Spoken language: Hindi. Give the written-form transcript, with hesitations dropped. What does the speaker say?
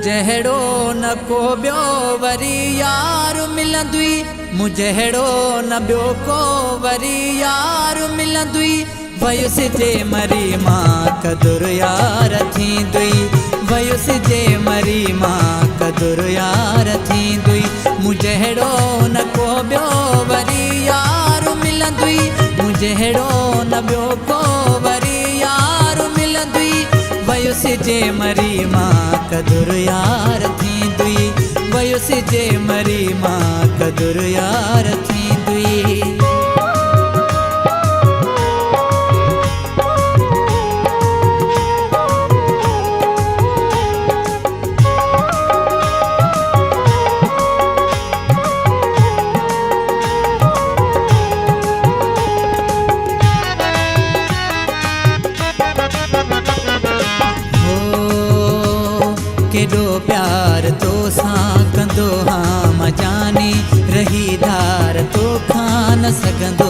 मुझेड़ो न को बियो वरी यार मिलंदुई मुझेड़ो न बियो को वरी यार मिलंदुई वयुसि जे मरी मां कदुर यार थींदुई वयुसि जे मरी मां कदुर यार थींदुई मुझेड़ो न को बियो वरी यार मिलंदुई मुझेड़ो न बियो को वरी यार मिलंदुई वयुसि जे मरी मां कदुर यार थींदुई वयुसि जे मरी मां कदुर यार थींदुई। केॾो प्यार तो सां कंदो हाँ मजानी रही धार तो खां न सघंदो